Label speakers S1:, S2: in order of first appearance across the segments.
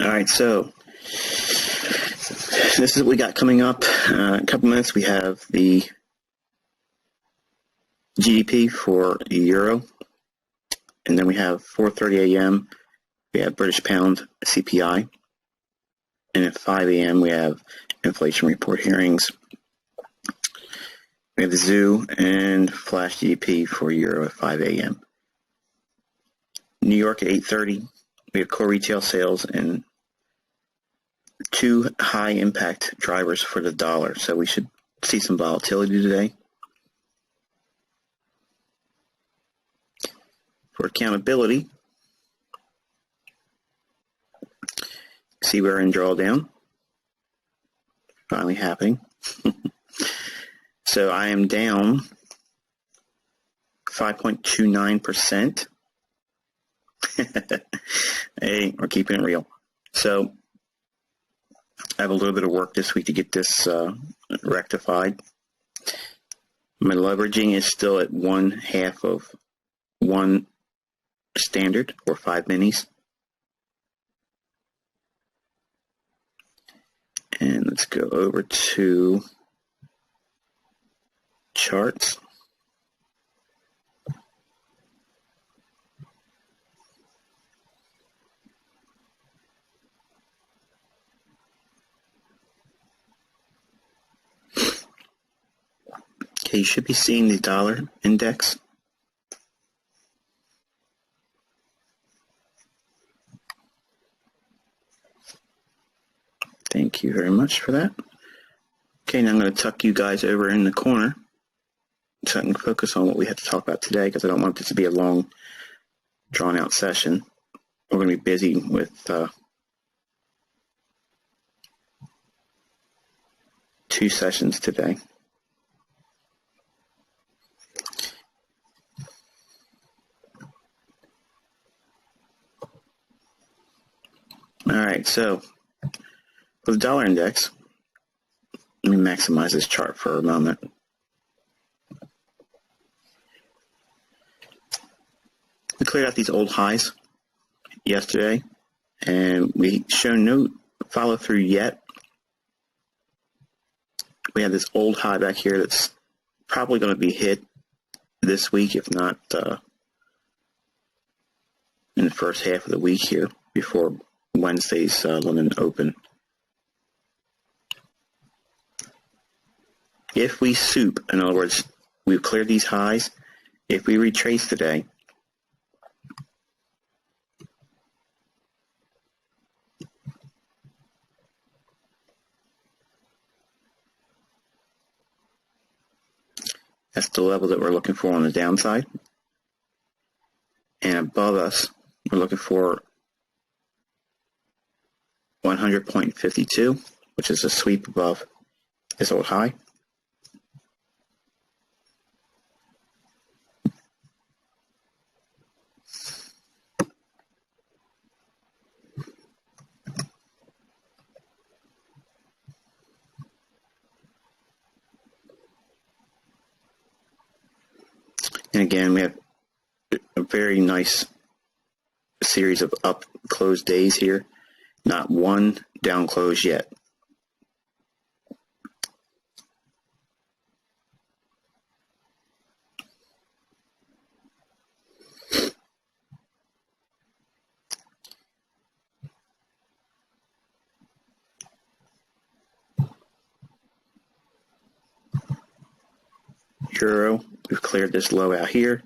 S1: All right, so this is what we got coming up. In a couple minutes, we have the GDP for the euro, and then we have 4:30 a.m. we have British pound CPI, and at 5 a.m. we have inflation report hearings. We have the ZOO and flash GDP for euro at 5 a.m. New York at 8:30, we have core retail sales and two high impact drivers for the dollar. So we should see some volatility today. For accountability, see we're in drawdown. Finally happening. So I am down 5.29%. Hey, we're keeping it real. So I have a little bit of work this week to get this rectified. My leveraging is still at 1/2 of 1 standard or 5 minis. And let's go over to charts. Okay, you should be seeing the dollar index. Thank you very much for that. Okay, now I'm going to tuck you guys over in the corner so I can focus on what we have to talk about today, because I don't want this to be a long, drawn-out session. We're going to be busy with two sessions today. All right, so for the dollar index, let me maximize this chart for a moment. We cleared out these old highs yesterday, and we show no follow through yet. We have this old high back here that's probably going to be hit this week, if not in the first half of the week here before Wednesday's London Open. If we soup, in other words, we've cleared these highs, if we retrace today, that's the level that we're looking for on the downside. And above us, we're looking for 100.52, which is a sweep above this old high. And again, we have a very nice series of up close days here. Not one down close yet. Euro, we've cleared this low out here.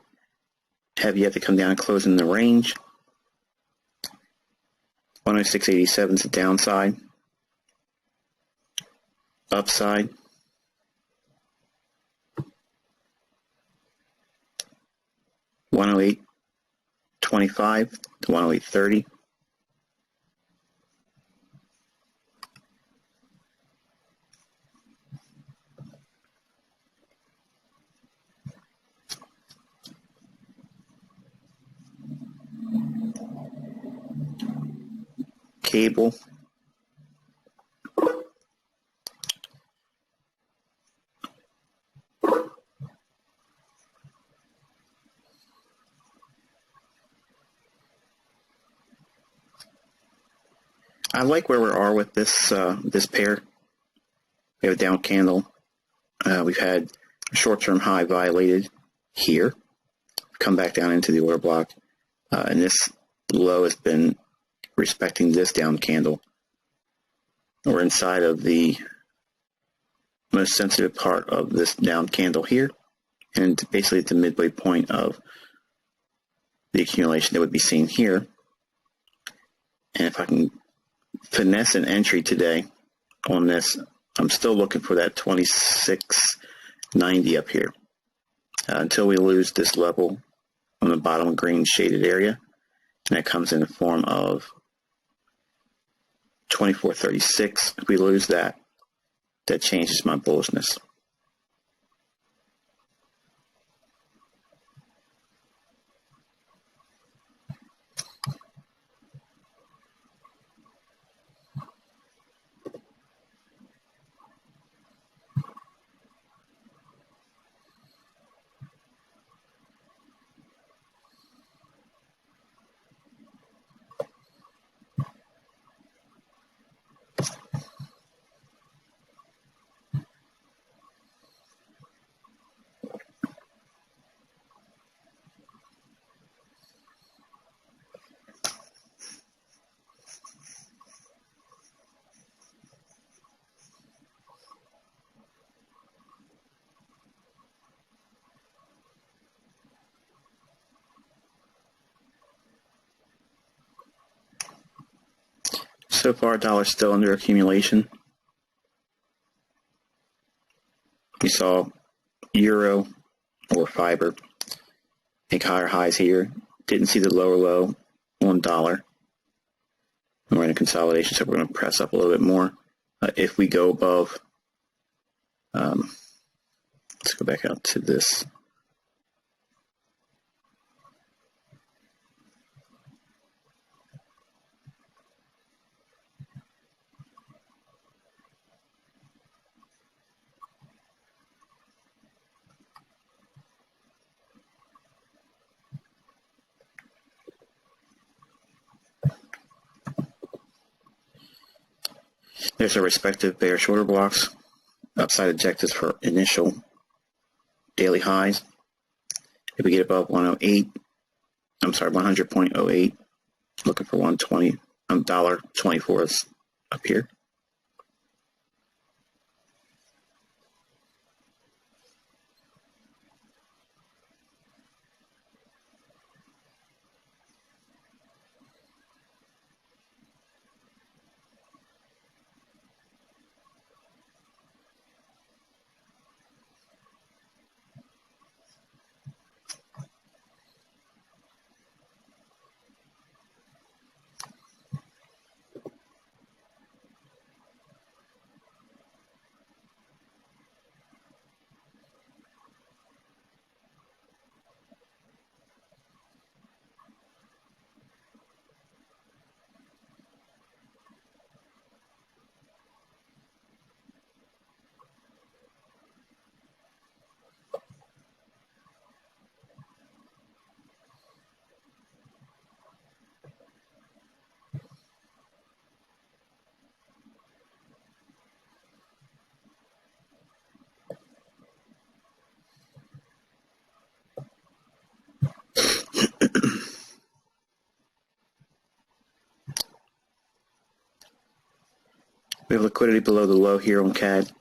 S1: Have yet to come down and close in the range. 106.87 is the downside. Upside. $108.25 to 108.30. Cable. I like where we are with this this pair. We have a down candle. We've had a short-term high violated here. Come back down into the order block, and this low has been respecting this down candle. We're inside of the most sensitive part of this down candle here, and basically at the midway point of the accumulation that would be seen here. And if I can finesse an entry today on this, I'm still looking for that 26.90 up here until we lose this level on the bottom green shaded area, and that comes in the form of 24.36. If we lose that, that changes my bullishness. So far, dollar's still under accumulation. We saw euro or fiber make higher highs here. Didn't see the lower low on dollar. We're in a consolidation, so we're going to press up a little bit more. If we go above, let's go back out to this. There's our respective bearish order blocks, upside objectives for initial daily highs. If we get above 100.08, looking for 120, $1.24 is up here. We have liquidity below the low here on CAD.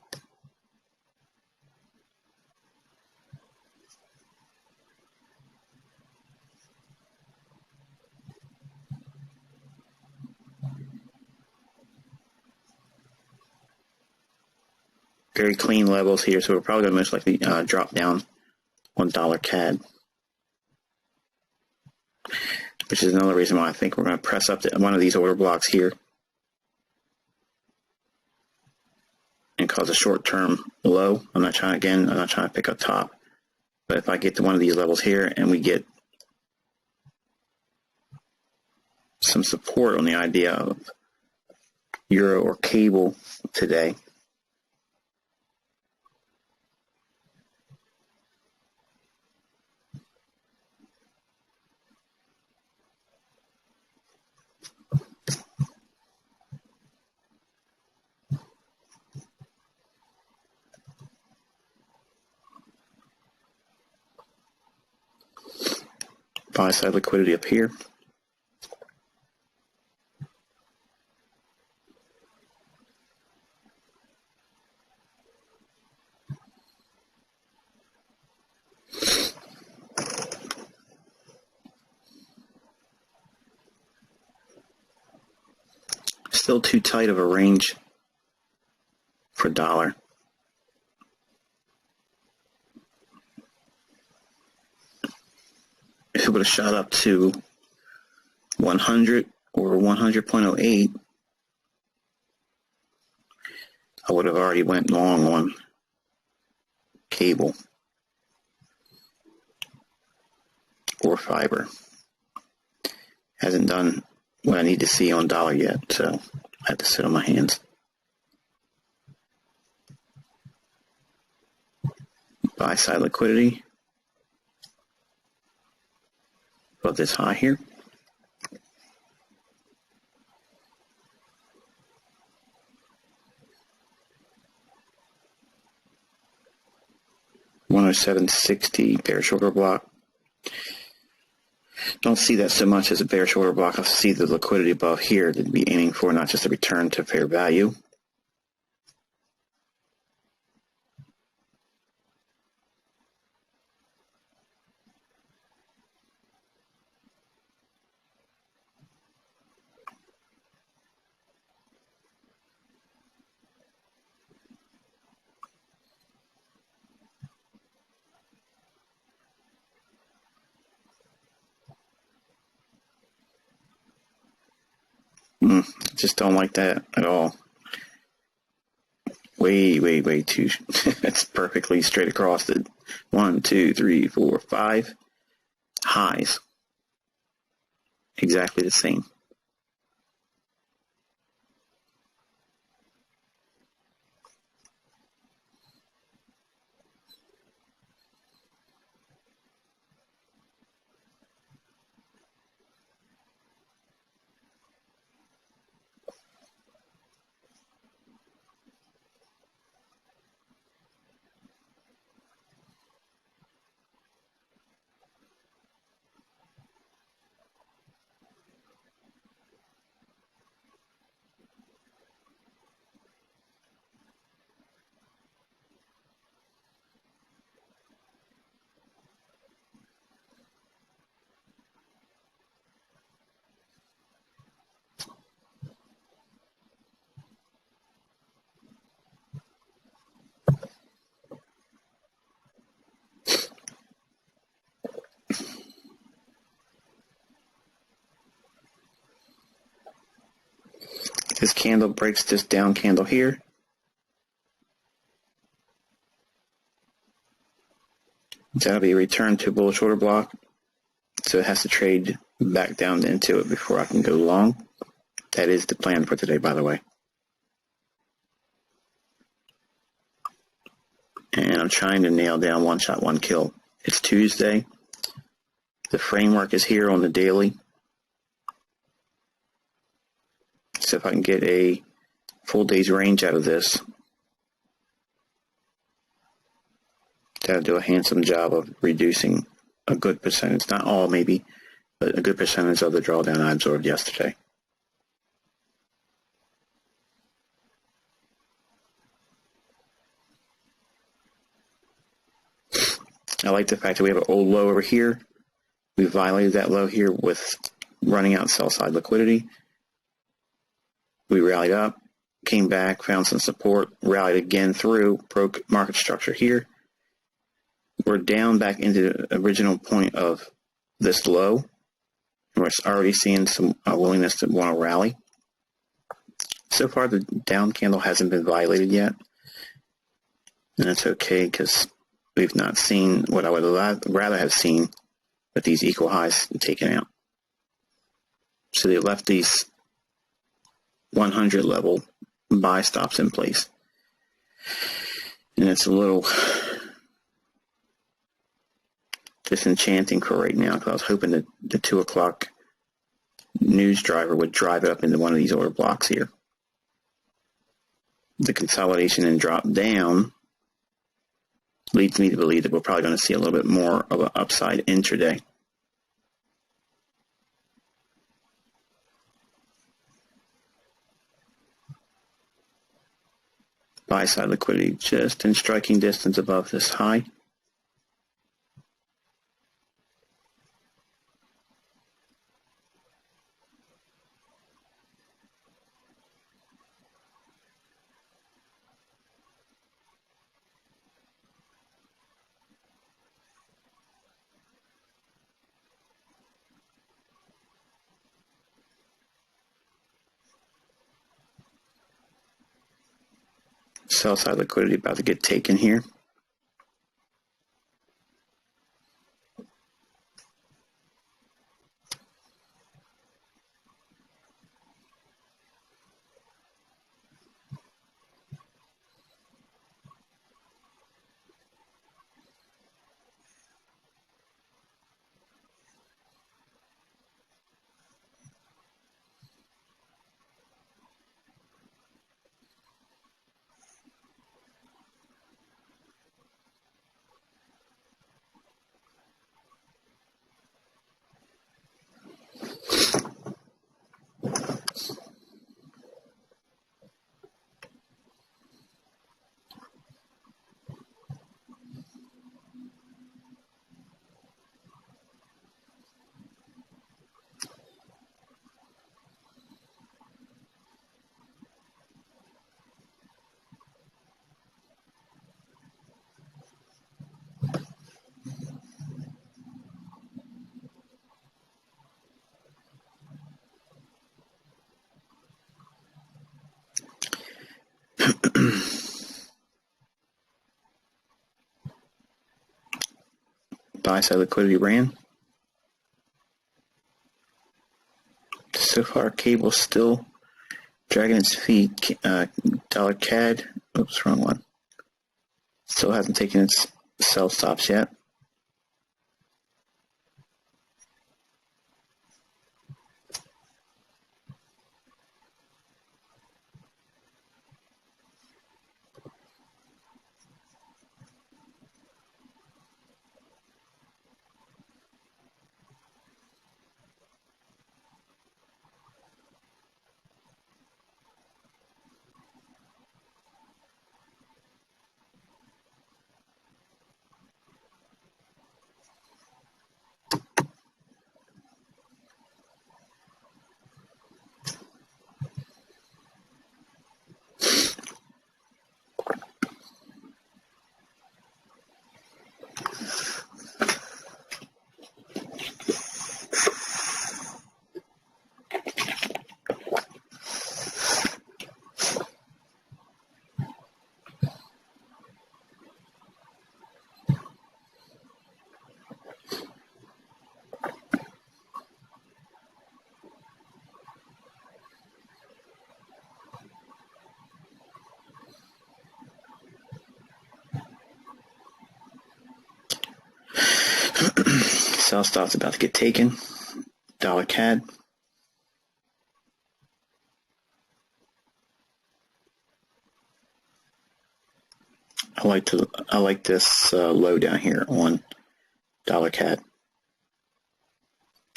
S1: Very clean levels here, so we're probably going to most likely drop down on dollar CAD, which is another reason why I think we're going to press up to one of these order blocks here and cause a short-term low. I'm not trying to pick up top, but if I get to one of these levels here and we get some support on the idea of euro or cable today, Buy side liquidity up here. Still too tight of a range for dollar. If it would have shot up to 100 or 100.08, I would have already went long on cable or fiber. Hasn't done what I need to see on dollar yet, so I have to sit on my hands. Buy side liquidity above this high here. $107.60 bearish order block. Don't see that so much as a bearish order block. I see the liquidity above here to be aiming for, not just a return to fair value. Just don't like that at all. Way too. It's perfectly straight across the 1, 2, 3, 4, 5 highs. Exactly the same. This candle breaks this down candle here. That'll be a return to bullish order block. So it has to trade back down into it before I can go long. That is the plan for today, by the way. And I'm trying to nail down one shot, one kill. It's Tuesday. The framework is here on the daily. So if I can get a full day's range out of this, that'll do a handsome job of reducing a good percentage, not all maybe, but a good percentage of the drawdown I absorbed yesterday. I like the fact that we have an old low over here. We violated that low here with running out sell side liquidity. We rallied up, came back, found some support, rallied again through, broke market structure here. We're down back into the original point of this low. We're already seeing some willingness to want to rally. So far, the down candle hasn't been violated yet. And that's okay because we've not seen what I would rather have seen with these equal highs taken out. So they left these 100 level buy stops in place. And it's a little disenchanting for right now because I was hoping that the 2 o'clock news driver would drive it up into one of these order blocks here. The consolidation and drop down leads me to believe that we're probably going to see a little bit more of an upside intraday. Buy side liquidity just in striking distance above this high. Sell side liquidity about to get taken here. Buy side liquidity ran. So far, cable still dragging its feet. Dollar CAD, oops, wrong one. Still hasn't taken its sell stops yet. Sell stop's about to get taken. Dollar CAD. I like this low down here on Dollar CAD.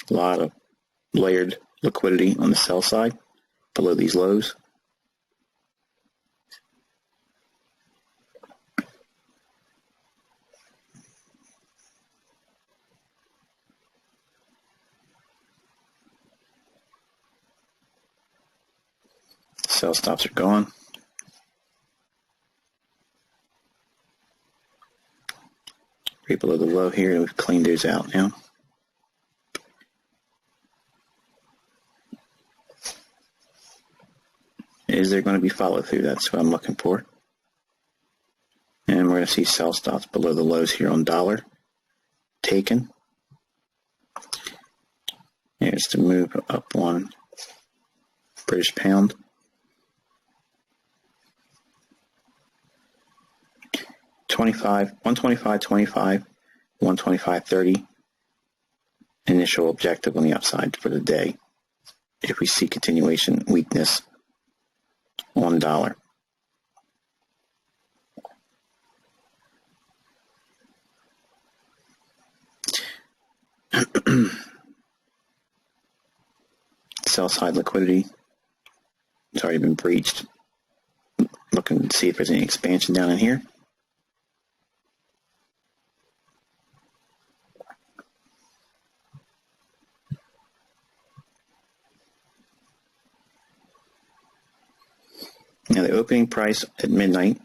S1: A lot of layered liquidity on the sell side below these lows. Sell stops are gone. Right below the low here, we've cleaned those out now. Is there going to be follow through? That's what I'm looking for. And we're going to see sell stops below the lows here on dollar. Taken. Here's the move up on British pound. $125.25, 125.30. Initial objective on the upside for the day. If we see continuation weakness on dollar. Sell side liquidity. It's already been breached. Looking looking to see if there's any expansion down in here. Now the opening price at midnight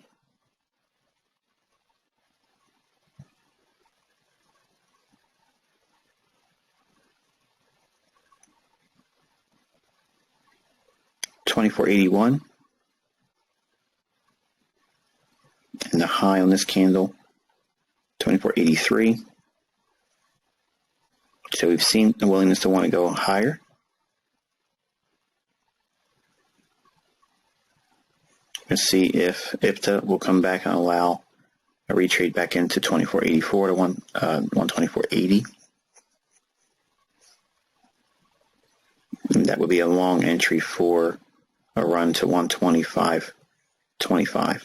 S1: $24.81, and the high on this candle $24.83. So we've seen the willingness to want to go higher. Let's see if IPTA will come back and allow a retrade back into 24.84 to 124.80. And that would be a long entry for a run to 125.25.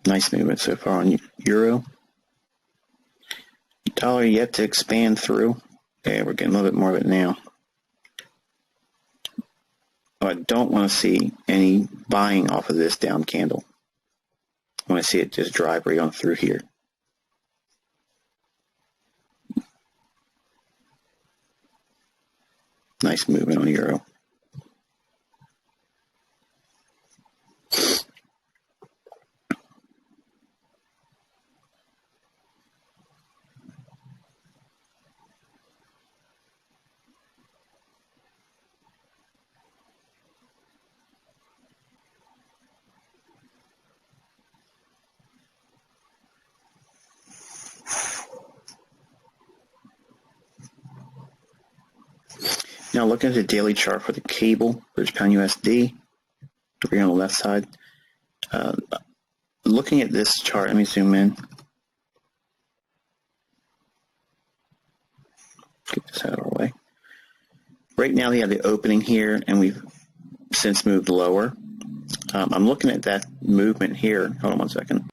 S1: Nice movement so far on euro. Dollar yet to expand through. Yeah, we're getting a little bit more of it now. I don't want to see any buying off of this down candle. I want to see it just drive right on through here. Nice movement on euro. Now looking at the daily chart for the cable, British Pound USD, over here on the left side. Looking at this chart, let me zoom in. Get this out of our way. Right now we have the opening here, and we've since moved lower. I'm looking at that movement here. Hold on one second.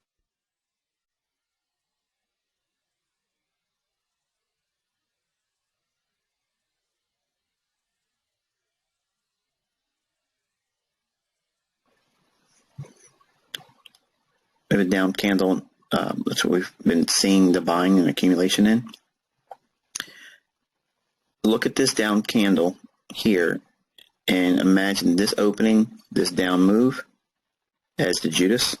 S1: We have a down candle. That's what we've been seeing the buying and accumulation in. Look at this down candle here and imagine this opening, this down move as the Judas,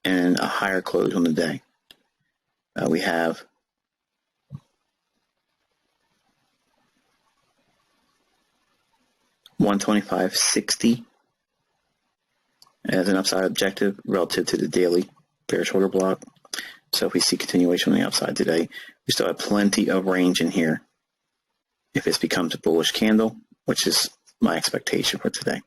S1: and a higher close on the day. We have $125.60 as an upside objective relative to the daily bearish order block. So if we see continuation on the upside today, we still have plenty of range in here if this becomes a bullish candle, which is my expectation for today.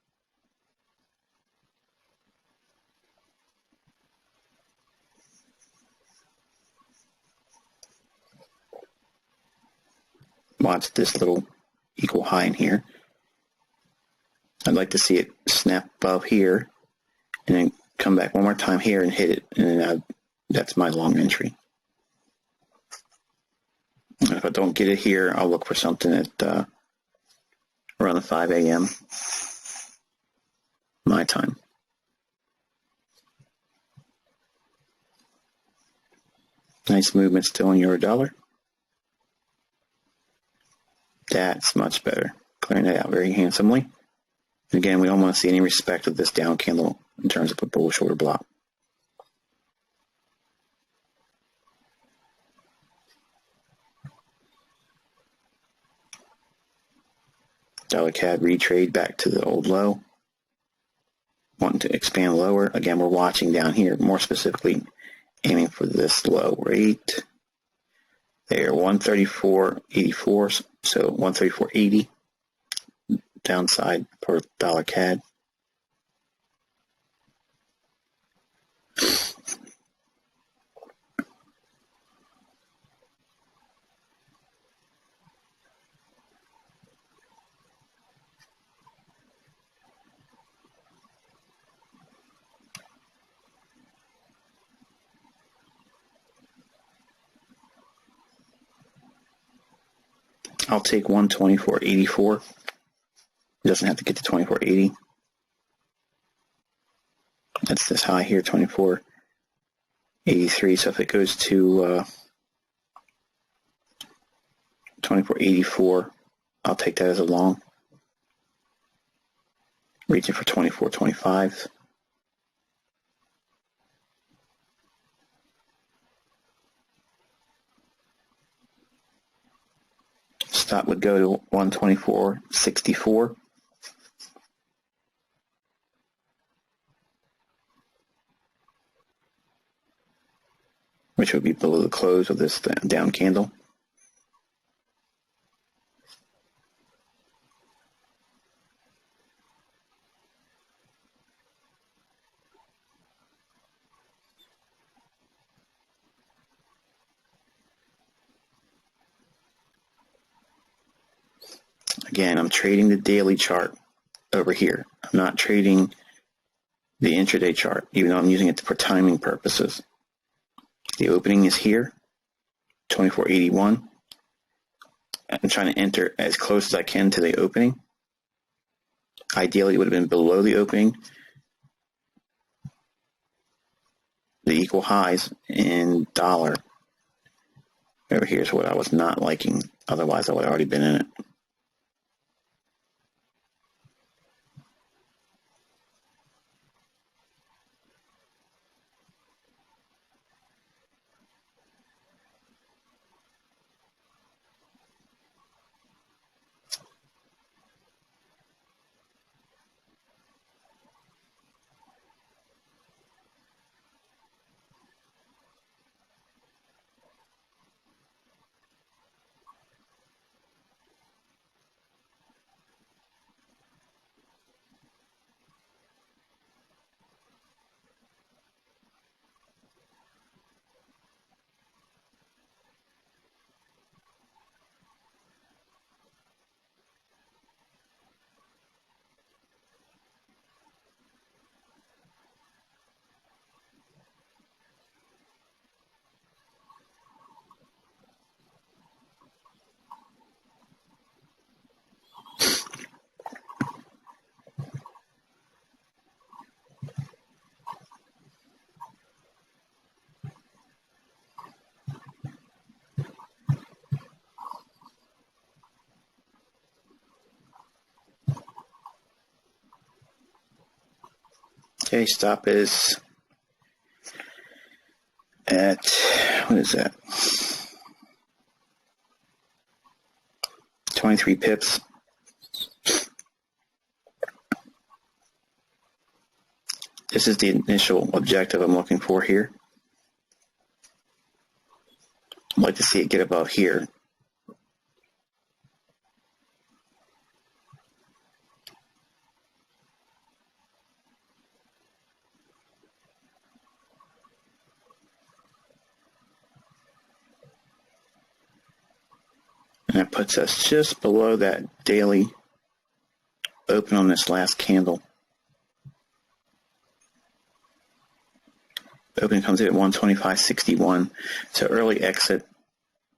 S1: Watch this little equal high in here. I'd like to see it snap above here and then come back one more time here and hit it, and then that's my long entry. If I don't get it here, I'll look for something at around the 5 a.m. my time. Nice movement still in euro dollar. That's much better. Clearing that out very handsomely. Again, we don't want to see any respect of this down candle in terms of a bullish order block. Dollar CAD retrade back to the old low. Wanting to expand lower. Again, we're watching down here, more specifically aiming for this low rate. There, 134.84, so 134.80 downside for dollar CAD. I'll take 124.84. It doesn't have to get to 24.80. That's this high here, 24.83. So if it goes to 24.84, I'll take that as a long. Reaching for 24.25. Stop would go to 124.64. Which would be below the close of this down candle. Again, I'm trading the daily chart over here. I'm not trading the intraday chart, even though I'm using it for timing purposes. The opening is here, 24.81. I'm trying to enter as close as I can to the opening. Ideally, it would have been below the opening. The equal highs in dollar over here is what I was not liking. Otherwise, I would have already been in it. Okay, stop is at, what is that? 23 pips. This is the initial objective I'm looking for here. I'd like to see it get above here. And that puts us just below that daily open on this last candle. Open comes in at 125.61. So early exit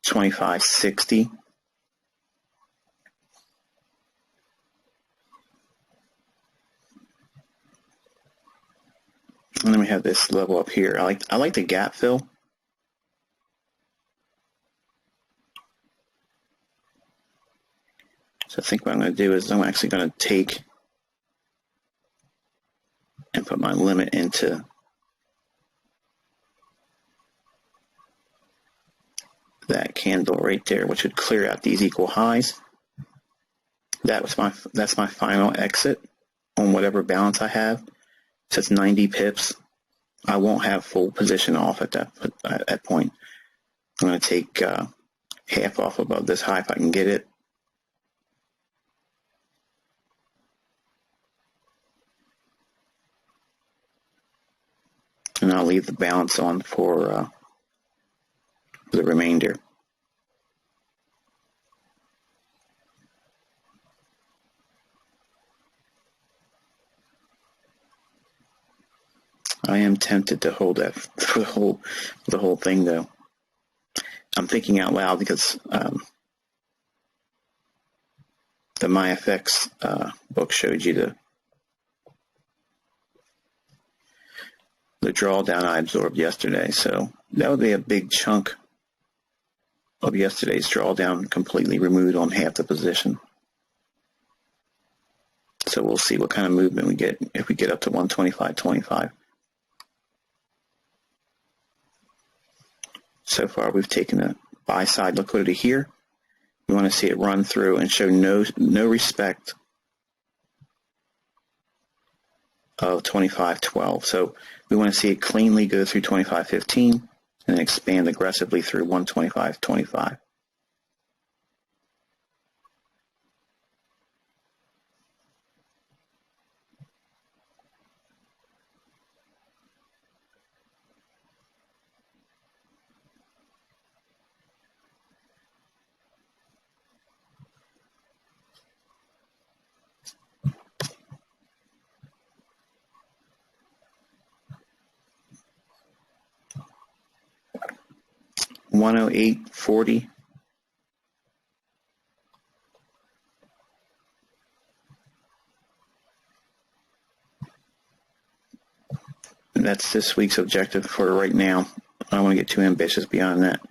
S1: 25.60. And then we have this level up here. I like the gap fill. So I think what I'm going to do is I'm actually going to take and put my limit into that candle right there, which would clear out these equal highs. That's my final exit on whatever balance I have. So it's 90 pips. I won't have full position off at that point. I'm going to take half off above this high if I can get it. And I'll leave the balance on for the remainder. I am tempted to hold that for the whole thing, though. I'm thinking out loud because the MyFX book showed you the drawdown I absorbed yesterday. So that would be a big chunk of yesterday's drawdown completely removed on half the position. So we'll see what kind of movement we get if we get up to 125.25. So far we've taken a buy side liquidity here. We want to see it run through and show no respect of 25.12. So we want to see it cleanly go through 25.15 and then expand aggressively through 125.25. $108.40. That's this week's objective for right now. I don't want to get too ambitious beyond that.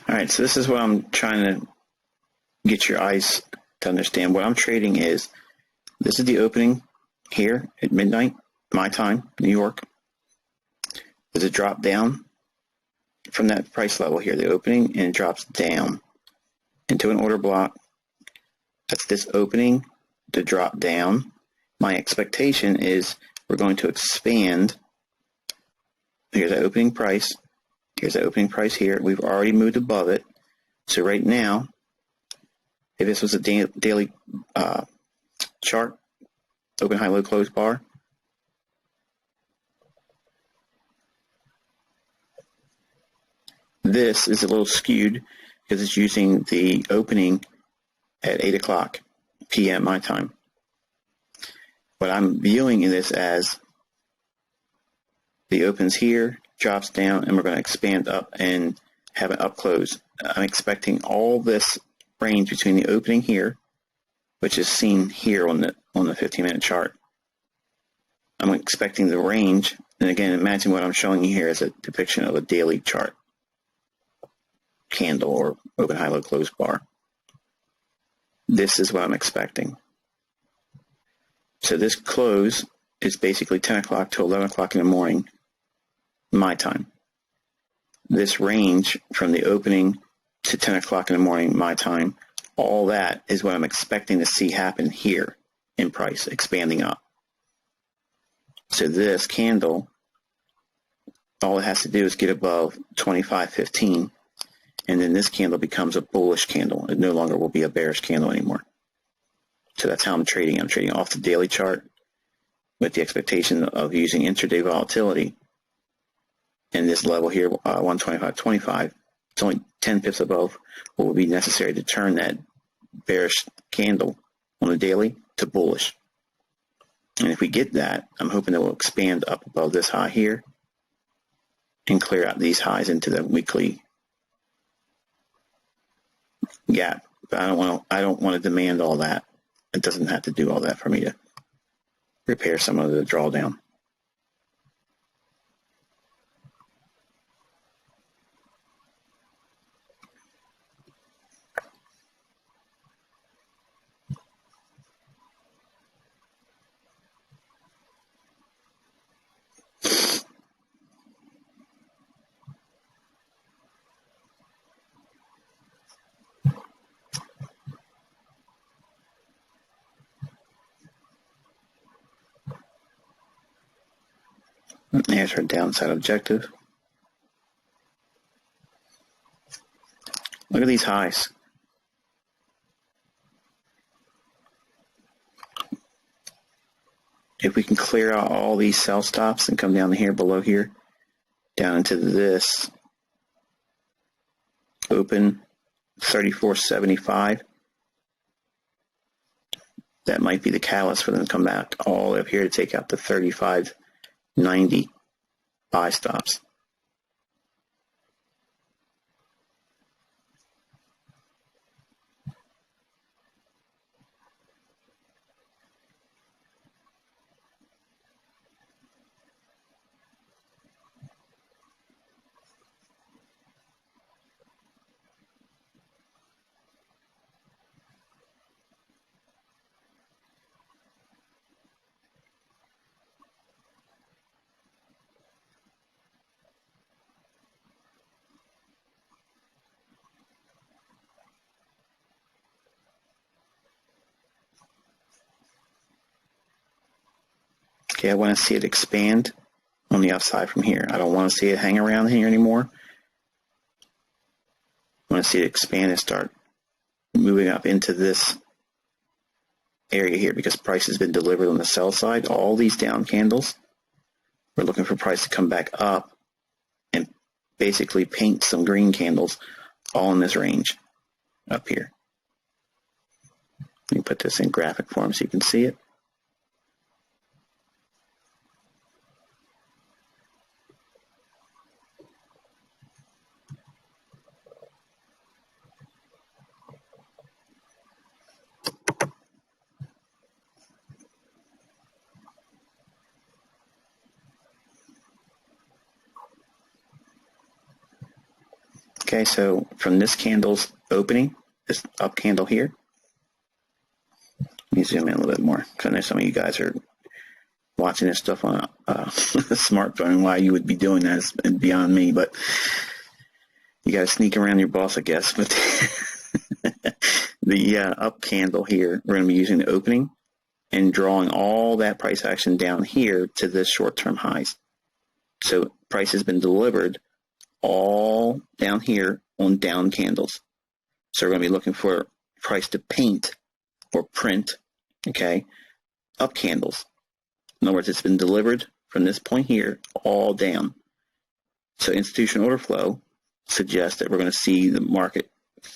S1: All right, so this is what I'm trying to get your eyes to understand. What I'm trading is, this is the opening here at midnight, my time, New York. There's a drop down from that price level here, the opening, and it drops down into an order block. That's this opening to drop down. My expectation is we're going to expand. Here's the opening price. Here's the opening price here. We've already moved above it. So right now, if this was a daily chart, open, high, low, close bar, this is a little skewed because it's using the opening at 8 o'clock p.m. my time. But I'm viewing this as the opens here, drops down, and we're going to expand up and have an up close. I'm expecting all this range between the opening here, which is seen here on the 15-minute chart. I'm expecting the range, and again, imagine what I'm showing you here is a depiction of a daily chart candle or open, high, low, close bar. This is what I'm expecting. So this close is basically 10 o'clock to 11 o'clock in the morning, my time. This range from the opening to 10 o'clock in the morning, my time, all that is what I'm expecting to see happen here in price, expanding up. So this candle, all it has to do is get above 25.15, and then this candle becomes a bullish candle. It no longer will be a bearish candle anymore. So that's how I'm trading. I'm trading off the daily chart with the expectation of using intraday volatility. And this level here, 125.25, it's only 10 pips above what would be necessary to turn that bearish candle on the daily to bullish. And if we get that, I'm hoping that we'll expand up above this high here and clear out these highs into the weekly gap. But I don't want to demand all that. It doesn't have to do all that for me to repair some of the drawdown. There's our downside objective. Look at these highs. If we can clear out all these sell stops and come down here below here, down into this open 34.75, that might be the catalyst for them to come back all the way up here to take out the 35.90 buy stops. Okay, I want to see it expand on the upside from here. I don't want to see it hang around here anymore. I want to see it expand and start moving up into this area here because price has been delivered on the sell side. All these down candles, we're looking for price to come back up and basically paint some green candles all in this range up here. Let me put this in graphic form so you can see it. Okay, so from this candle's opening, this up candle here, let me zoom in a little bit more because I know some of you guys are watching this stuff on a smartphone. Why you would be doing that is beyond me, but you got to sneak around your boss, I guess. But the up candle here, we're going to be using the opening and drawing all that price action down here to this short-term highs. So price has been delivered all down here on down candles. So we're going to be looking for price to paint or print, okay, up candles. In other words, it's been delivered from this point here all down. So institutional order flow suggests that we're going to see the market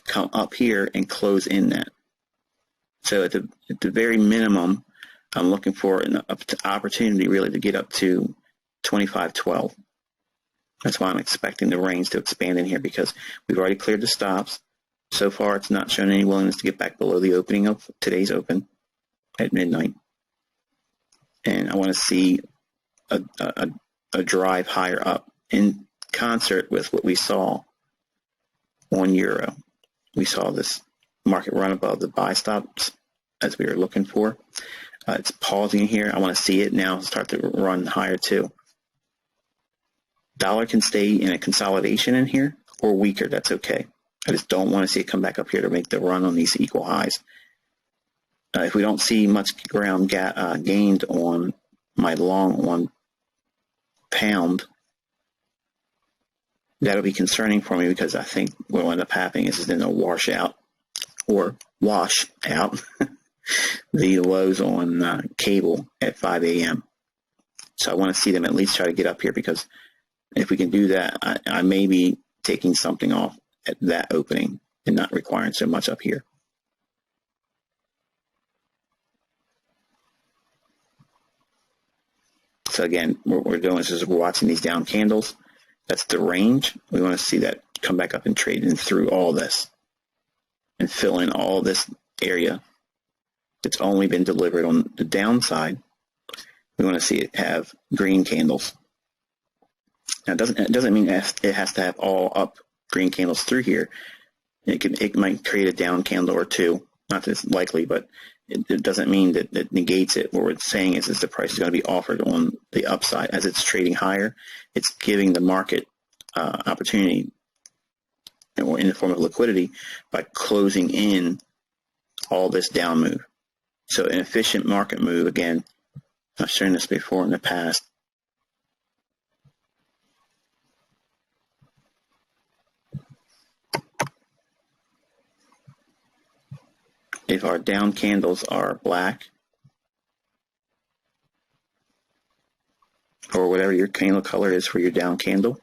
S1: come up here and close in that. So at the very minimum, I'm looking for an opportunity really to get up to 25.12. That's why I'm expecting the range to expand in here because we've already cleared the stops. So far, it's not shown any willingness to get back below the opening of today's open at midnight. And I want to see a drive higher up in concert with what we saw on Euro. We saw this market run above the buy stops as we were looking for. It's pausing here. I want to see it now start to run higher too. Dollar can stay in a consolidation in here or weaker. That's okay. I just don't want to see it come back up here to make the run on these equal highs. If we don't see much ground gained on my long on pound, that'll be concerning for me because I think what will end up happening is then they'll wash out the lows on cable at 5 a.m. So I want to see them at least try to get up here because if we can do that, I may be taking something off at that opening and not requiring so much up here. So again, what we're doing is we're watching these down candles. That's the range. We want to see that come back up and trade in through all this and fill in all this area that's only been delivered on the downside. We want to see it have green candles. Now, it doesn't mean it has to have all up green candles through here. It might create a down candle or two. Not that it's likely, but it doesn't mean that it negates it. What we're saying is the price is going to be offered on the upside. As it's trading higher, it's giving the market opportunity or in the form of liquidity by closing in all this down move. So an efficient market move, again, I've shown this before in the past. If our down candles are black, or whatever your candle color is for your down candle,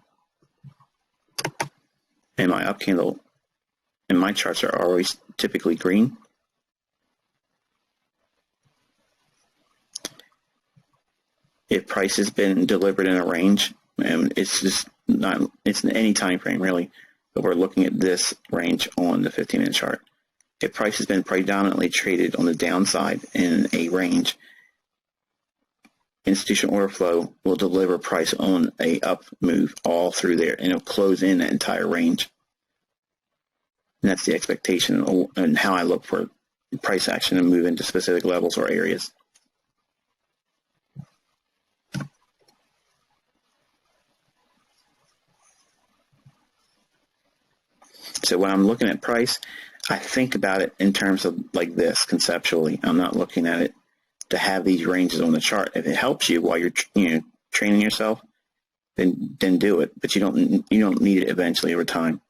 S1: and my up candle and my charts are always typically green, if price has been delivered in a range, and it's just not, it's in any time frame really, but we're looking at this range on the 15-minute chart. If price has been predominantly traded on the downside in a range, institutional order flow will deliver price on a up move all through there, and it'll close in that entire range. And that's the expectation and how I look for price action to move into specific levels or areas. So when I'm looking at price, I think about it in terms of like this conceptually. I'm not looking at it to have these ranges on the chart. If it helps you while you're training yourself, then do it. But you don't need it eventually over time.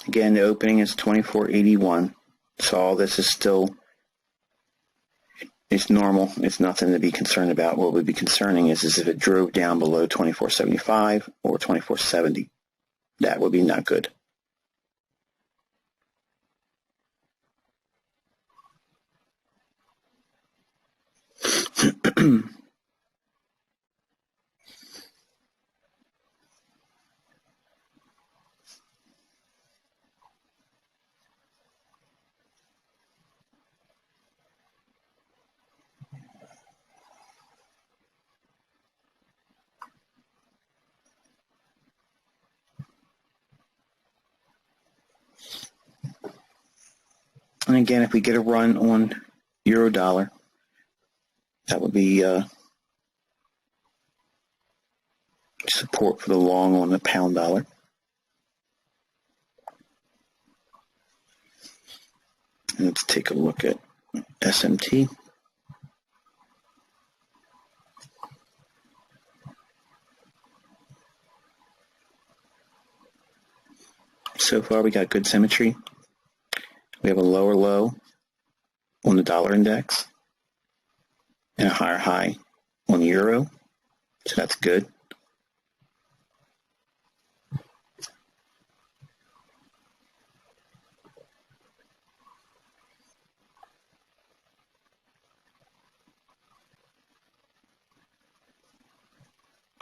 S1: Again, the opening is 24.81, so all this is still, it's normal. It's nothing to be concerned about. What would be concerning is if it drove down below 24.75 or 24.70. That would be not good. And again, if we get a run on euro dollar, that would be support for the long on the pound dollar. And let's take a look at SMT. So far, we got good symmetry. We have a lower low on the dollar index and a higher high on the euro, so that's good.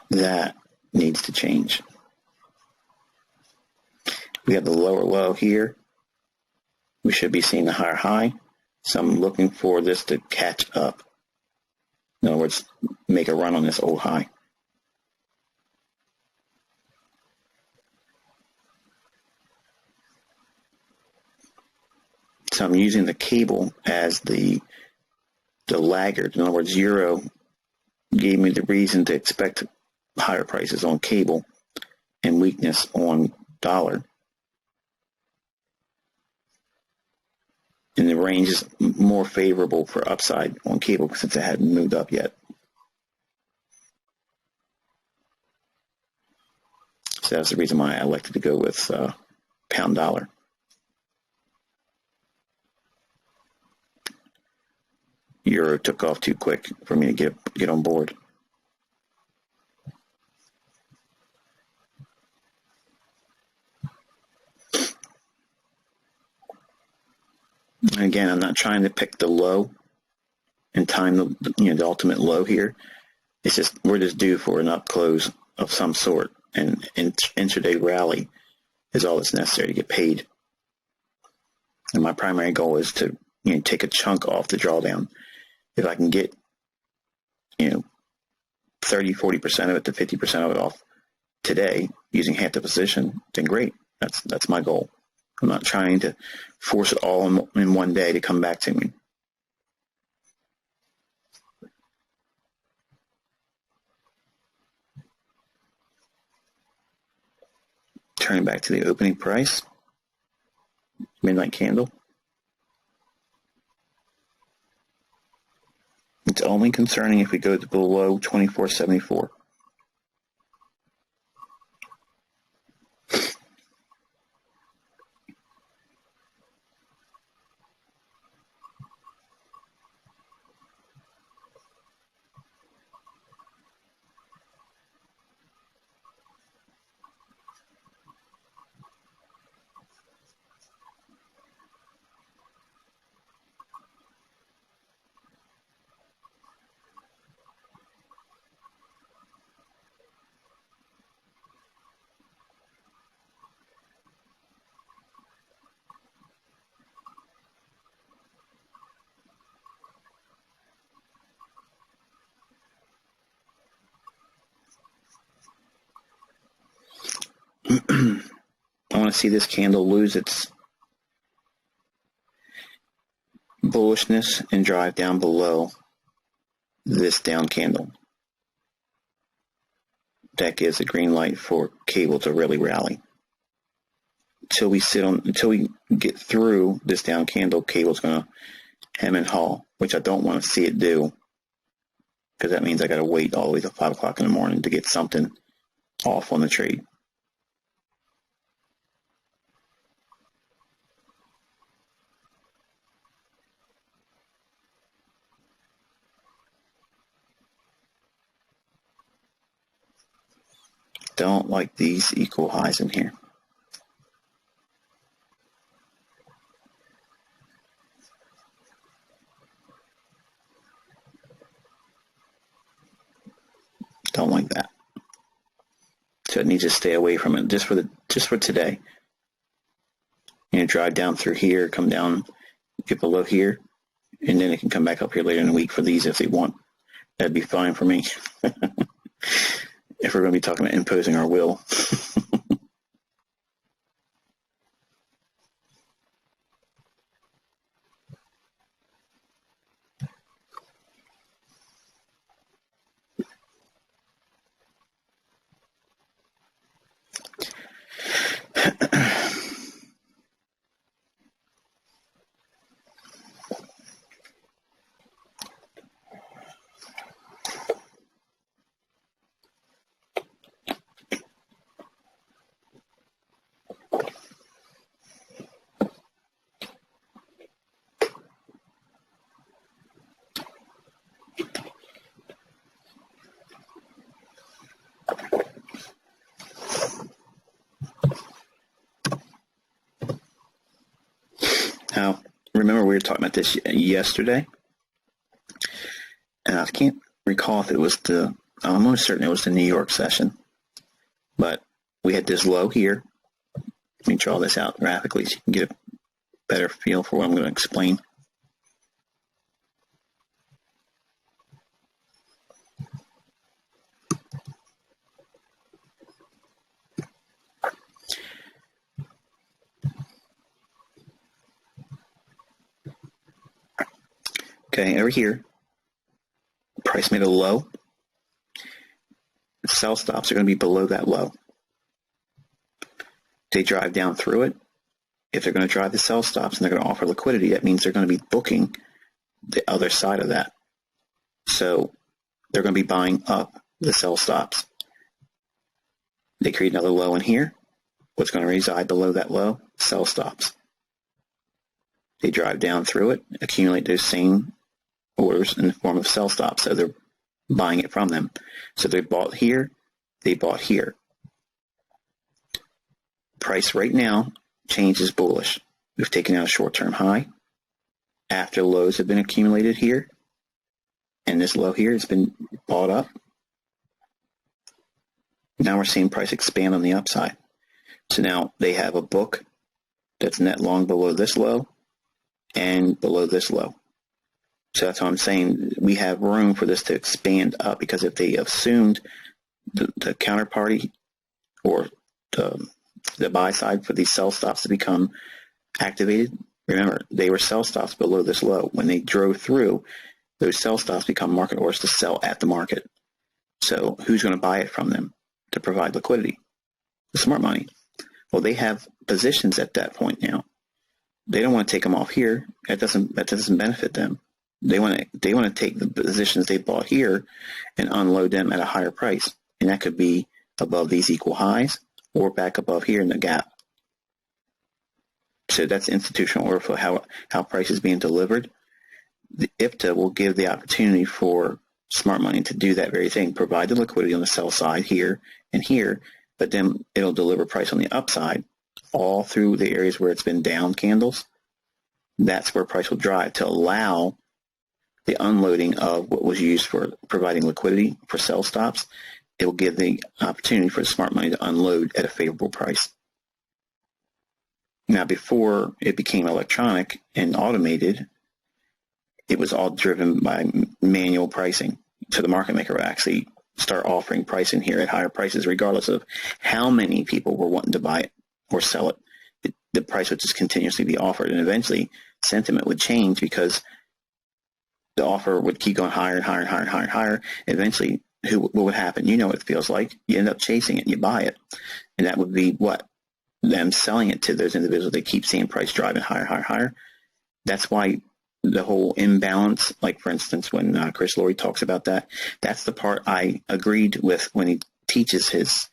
S1: That needs to change. We have the lower low here. We should be seeing the higher high. So I'm looking for this to catch up. In other words, make a run on this old high. So I'm using the cable as the laggard. In other words, euro gave me the reason to expect higher prices on cable and weakness on dollar. And the range is more favorable for upside on cable since it hadn't moved up yet. So that's the reason why I elected to go with pound dollar. Euro took off too quick for me to get on board. And again, I'm not trying to pick the low and time the ultimate low here. It's just we're just due for an up close of some sort, and intraday rally is all that's necessary to get paid. And my primary goal is to take a chunk off the drawdown. If I can get 30-40% of it to 50% of it off today using half the position, then great. That's my goal. I'm not trying to force it all in one day to come back to me. Turning back to the opening price, midnight candle. It's only concerning if we go to below 24.74. I want to see this candle lose its bullishness and drive down below this down candle. That gives a green light for cable to really rally. Until we get through this down candle, cable's going to hem and haul, which I don't want to see it do, because that means I got to wait all the way till 5 o'clock in the morning to get something off on the trade. Don't like these equal highs in here. Don't like that. So it needs to stay away from it just for today. Drive down through here, come down, get below here, and then it can come back up here later in the week for these if they want. That'd be fine for me. If we're going to be talking about imposing our will. Now, remember we were talking about this yesterday, and I can't recall if it was I'm almost certain it was the New York session, but we had this low here. Let me draw this out graphically so you can get a better feel for what I'm going to explain. Okay, over here, price made a low. The sell stops are going to be below that low. They drive down through it. If they're going to drive the sell stops and they're going to offer liquidity, that means they're going to be booking the other side of that. So they're going to be buying up the sell stops. They create another low in here. What's going to reside below that low? Sell stops. They drive down through it, accumulate those same orders in the form of sell stops. So they're buying it from them. So they bought here, they bought here. Price right now, change is bullish. We've taken out a short-term high. After lows have been accumulated here, and this low here has been bought up. Now we're seeing price expand on the upside. So now they have a book that's net long below this low and below this low. So that's what I'm saying. We have room for this to expand up, because if they assumed the counterparty or the buy side for these sell stops to become activated, remember, they were sell stops below this low. When they drove through, those sell stops become market orders to sell at the market. So who's going to buy it from them to provide liquidity? The smart money. Well, they have positions at that point now. They don't want to take them off here. That doesn't benefit them. They want to take the positions they bought here and unload them at a higher price, and that could be above these equal highs or back above here in the gap. So that's institutional order for how price is being delivered. The IPTA will give the opportunity for smart money to do that very thing, provide the liquidity on the sell side here and here, but then it'll deliver price on the upside all through the areas where it's been down candles. That's where price will drive to allow the unloading of what was used for providing liquidity for sell stops. It will give the opportunity for the smart money to unload at a favorable price. Now, before it became electronic and automated, it was all driven by manual pricing. So the market maker would actually start offering pricing here at higher prices, regardless of how many people were wanting to buy it or sell it. The price would just continuously be offered, and eventually sentiment would change because the offer would keep going higher and higher and higher and higher and higher. Eventually, what would happen? You know what it feels like. You end up chasing it and you buy it. And that would be what? Them selling it to those individuals. They keep seeing price driving higher, higher, higher. That's why the whole imbalance, like for instance, when Chris Lori talks about that, that's the part I agreed with when he teaches his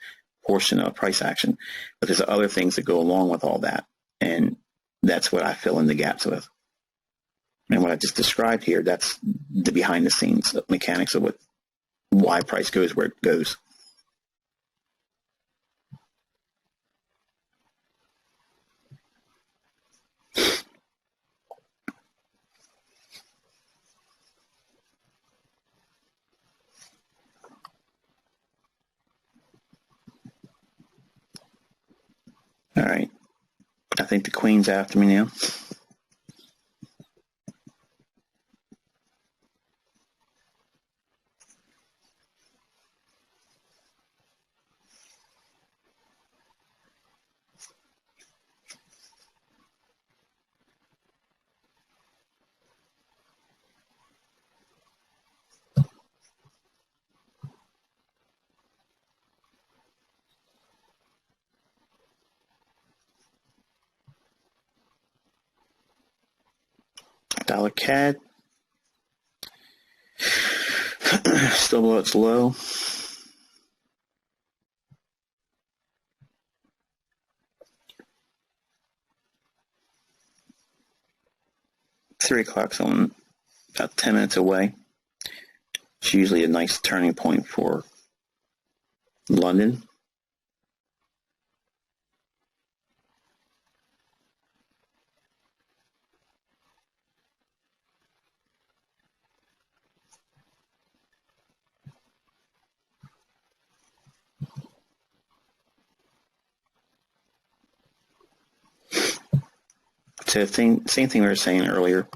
S1: portion of price action. But there's other things that go along with all that. And that's what I fill in the gaps with. And what I just described here, that's the behind the scenes mechanics of why price goes where it goes. All right. I think the queen's after me now. Dollar CAD. Still below its low. Three o'clock's on about 10 minutes away. It's usually a nice turning point for London. So same thing we were saying earlier.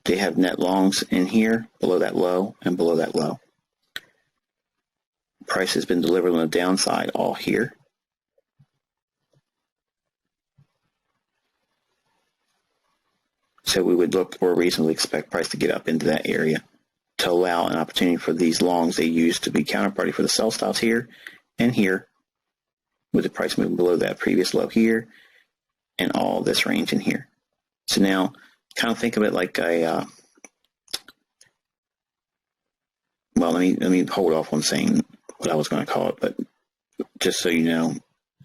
S1: They have net longs in here, below that low, and below that low. Price has been delivered on the downside all here. So we would look or reasonably expect price to get up into that area to allow an opportunity for these longs they use to be counterparty for the sell stops here and here, with the price moving below that previous low here and all this range in here. So now kind of think of it like a, well, let me hold off on saying what I was going to call it, but just so you know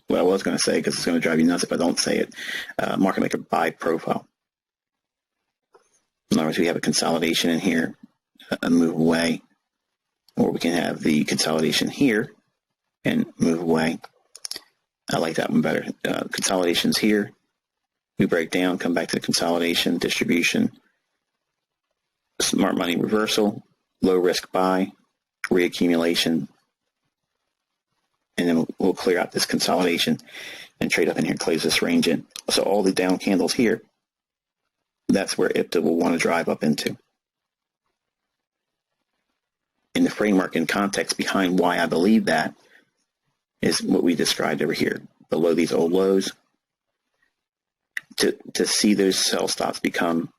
S1: what I was going to say, because it's going to drive you nuts if I don't say it, market maker buy profile. In other words, we have a consolidation in here, a move away, or we can have the consolidation here and move away. I like that one better. Consolidations here, we break down, come back to the consolidation, distribution, smart money reversal, low risk buy, reaccumulation, and then we'll clear out this consolidation and trade up in here, close this range in. So all the down candles here, that's where IPTA will want to drive up into. And the framework and context behind why I believe that is what we described over here. Below these old lows, to see those sell stops become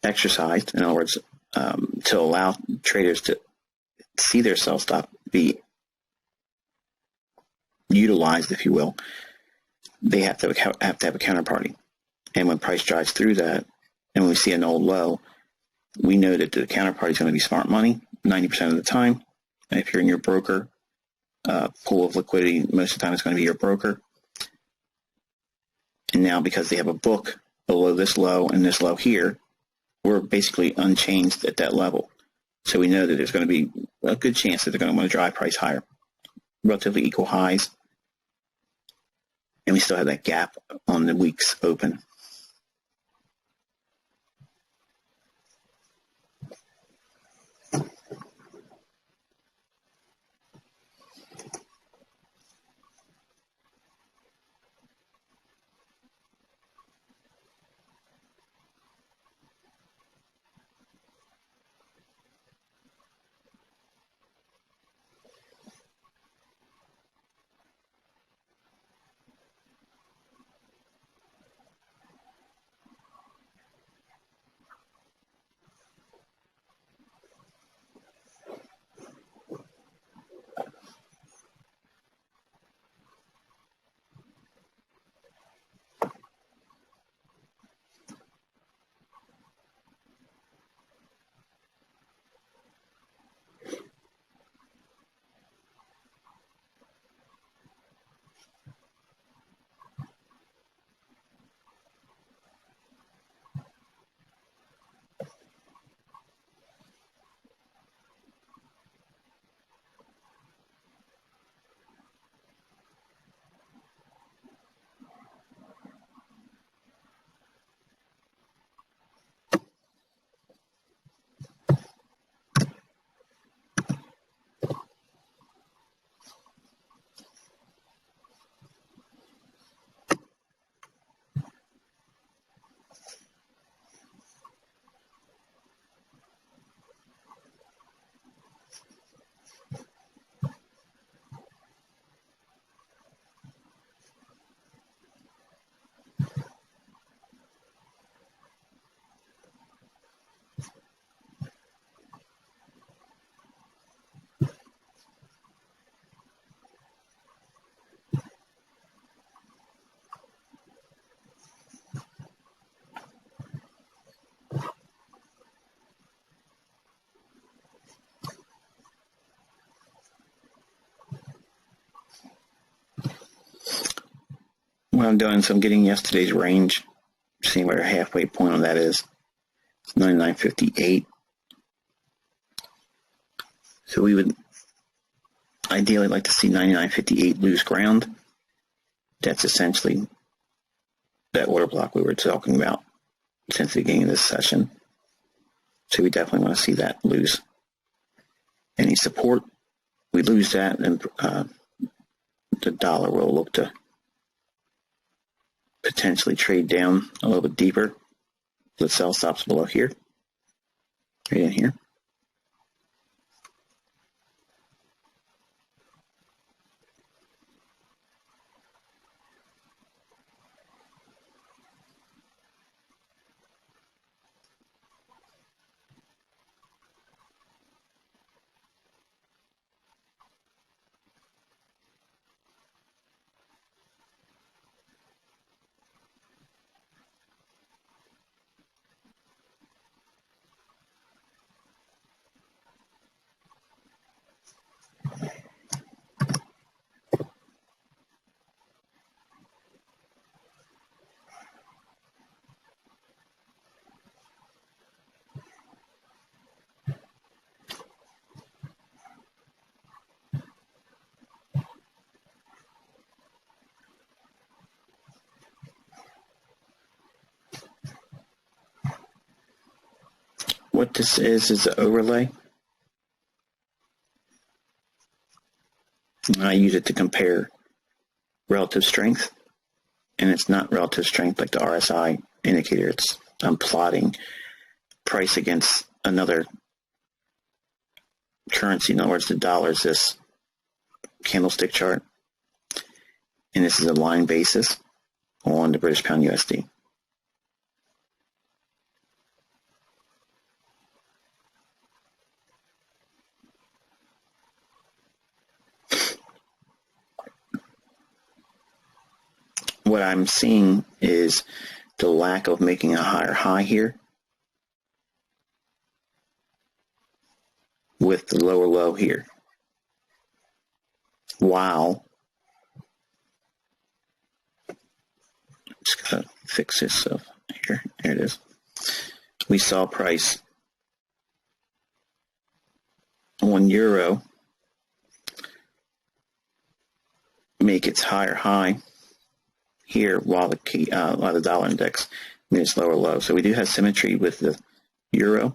S1: exercised, in other words, to allow traders to see their sell stop be utilized, if you will, they have to have a counterparty. And when price drives through that, and when we see an old low, we know that the counterparty is going to be smart money 90% of the time. And if you're in your broker pool of liquidity, most of the time it's going to be your broker. And now because they have a book below this low and this low here, we're basically unchanged at that level. So we know that there's going to be a good chance that they're going to want to drive price higher. Relatively equal highs. And we still have that gap on the week's open. What I'm doing is I'm getting yesterday's range, seeing what our halfway point on that is. It's 99.58. So we would ideally like to see 99.58 lose ground. That's essentially that order block we were talking about since the beginning of this session. So we definitely want to see that lose. Any support, we lose that, and the dollar will look to potentially trade down a little bit deeper. The sell stops below here, right in here. what this is an overlay. I use it to compare relative strength, and it's not relative strength like the RSI indicator. I'm plotting price against another currency. In other words, the dollar is this candlestick chart, and this is a line basis on the British Pound USD. What I'm seeing is the lack of making a higher high here with the lower low here. Wow. Just gotta fix this stuff here. There it is. We saw price on euro make its higher high here while the dollar index made its lower low. So we do have symmetry with the euro.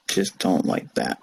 S1: Just don't like that.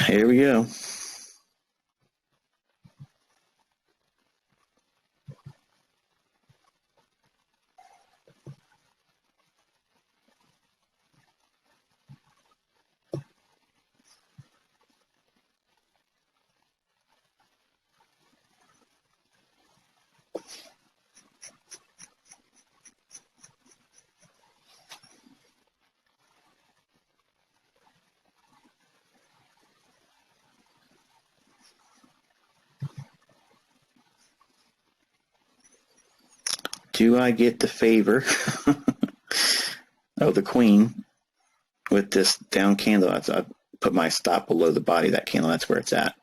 S1: Here we go. Do I get the favor of the queen with this down candle? I put my stop below the body of that candle. That's where it's at.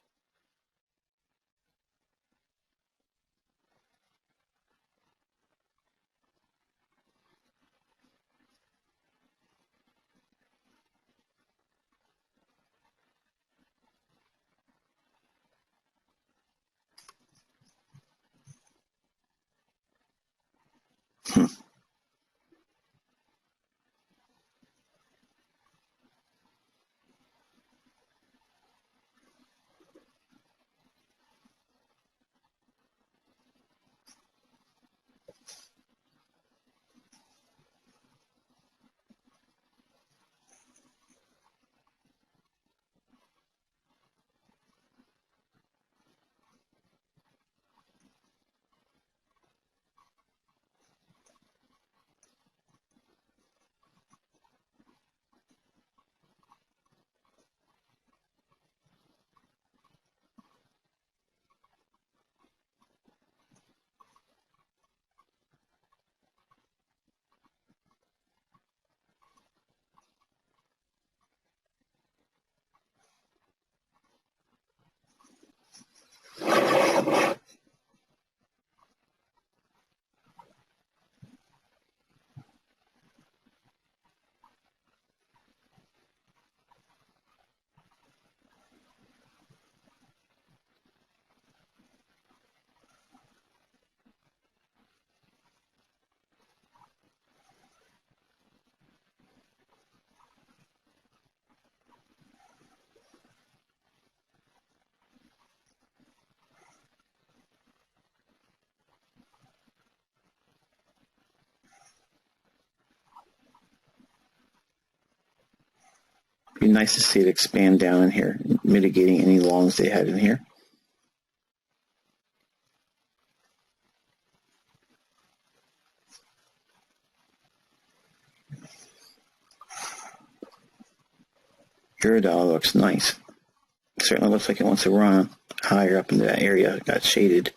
S1: Be nice to see it expand down in here, mitigating any longs they had in here. Eurodollar looks nice. It certainly looks like it wants to run higher up into that area. It got shaded.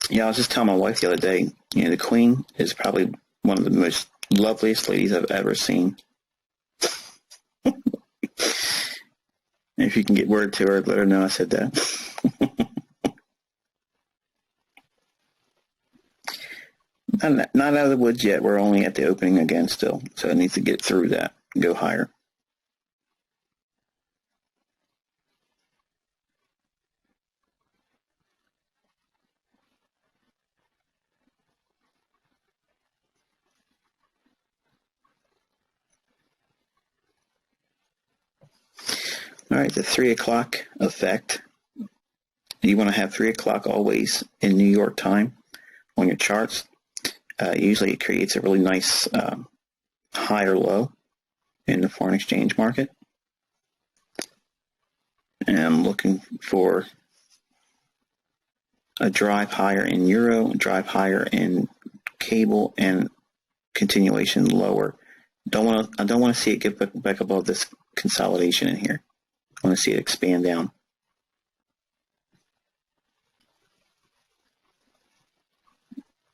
S1: Yeah, I was just telling my wife the other day, the Queen is probably one of the most loveliest ladies I've ever seen. If you can get word to her, let her know I said that. Not out of the woods yet. We're only at the opening again still, so it needs to get through that and go higher. All right, the 3 o'clock effect. You want to have 3 o'clock always in New York time on your charts. Usually it creates a really nice higher low in the foreign exchange market. And I'm looking for a drive higher in euro, drive higher in cable, and continuation lower. I don't want to see it get back above this consolidation in here. I want to see it expand down.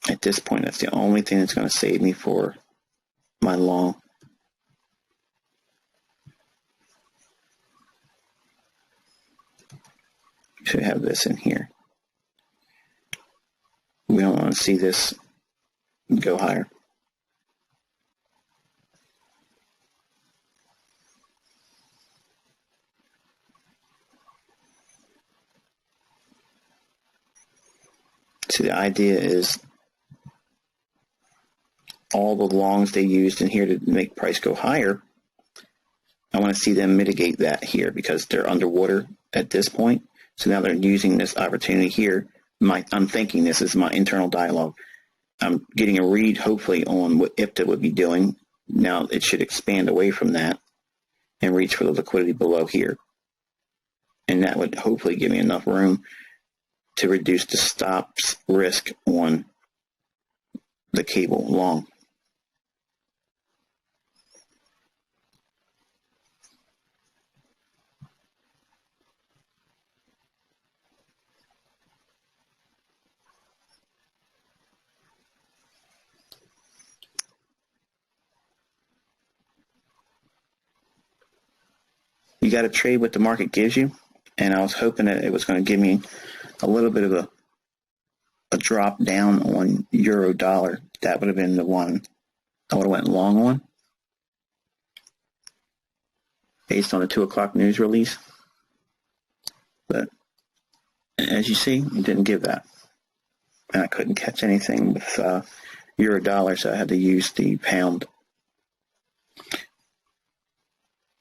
S1: At this point, that's the only thing that's going to save me for my long. Should have this in here. We don't want to see this go higher. So the idea is all the longs they used in here to make price go higher, I want to see them mitigate that here because they're underwater at this point. So now they're using this opportunity here. I'm thinking this is my internal dialogue. I'm getting a read, hopefully, on what IPTA would be doing. Now it should expand away from that and reach for the liquidity below here. And that would hopefully give me enough room to reduce the stops risk on the cable long. You got to trade what the market gives you, and I was hoping that it was going to give me a little bit of a drop down on euro dollar. That would have been the one I would have went long on based on the 2 o'clock news release. But as you see, it didn't give that. And I couldn't catch anything with euro dollar, so I had to use the pound.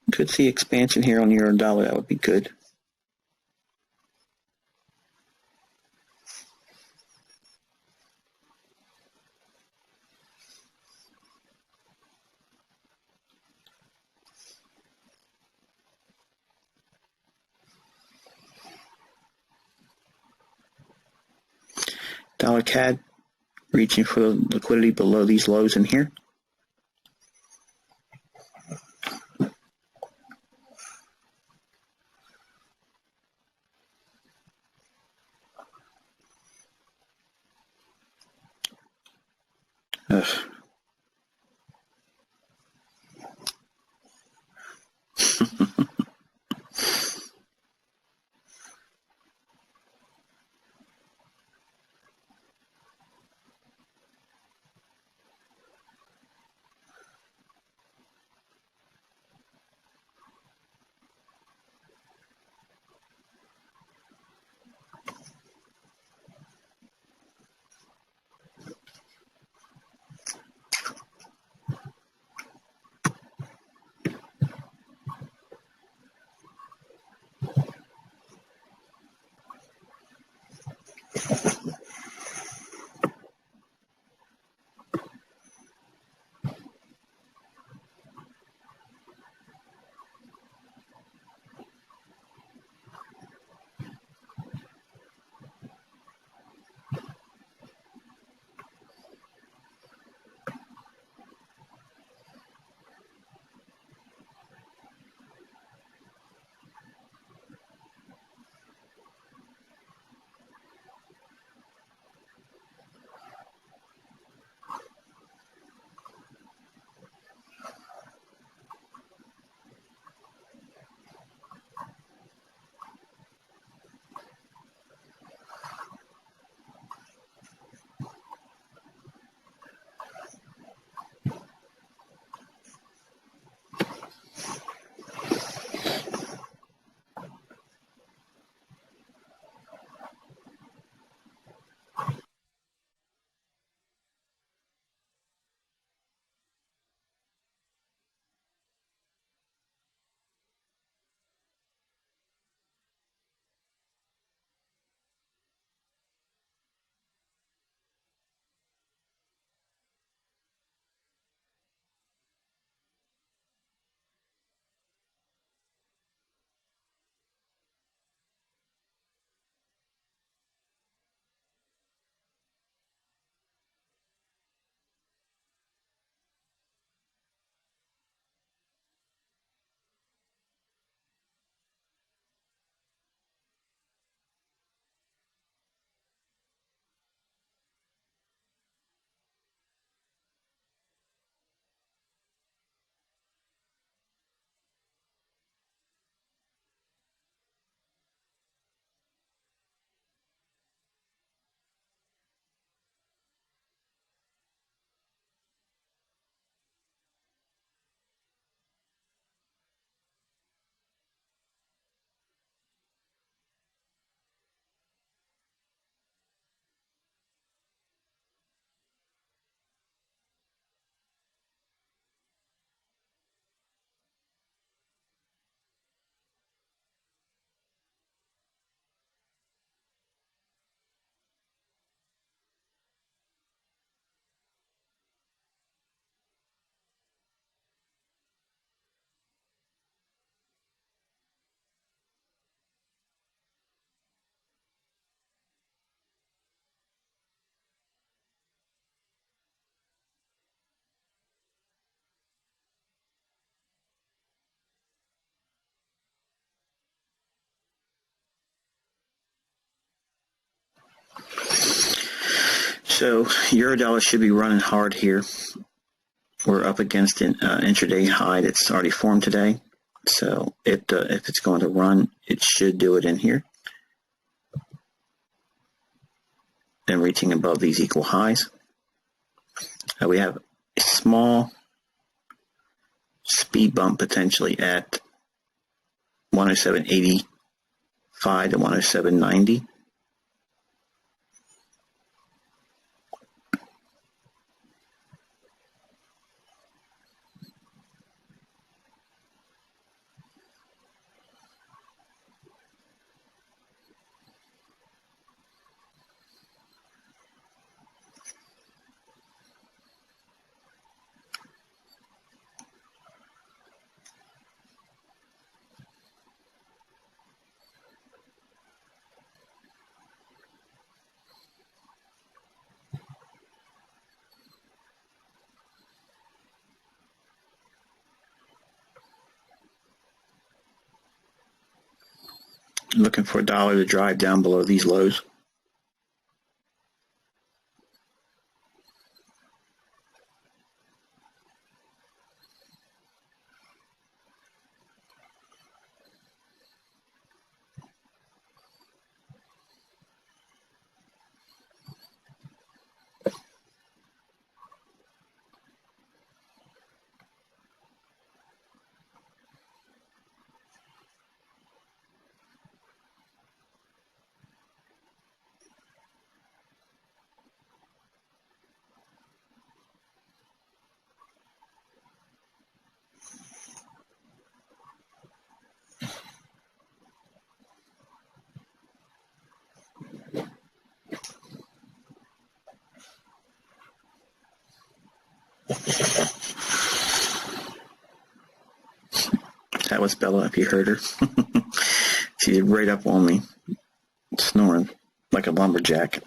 S1: Could see expansion here on euro dollar. That would be good. Dollar CAD reaching for the liquidity below these lows in here. Ugh. So Eurodollar should be running hard here. We're up against an intraday high that's already formed today. So if it's going to run, it should do it in here. And reaching above these equal highs. We have a small speed bump potentially at 107.85 to 107.90. Looking for a dollar to drive down below these lows. That was Bella, if you heard her. She's right up on me, snoring like a lumberjack.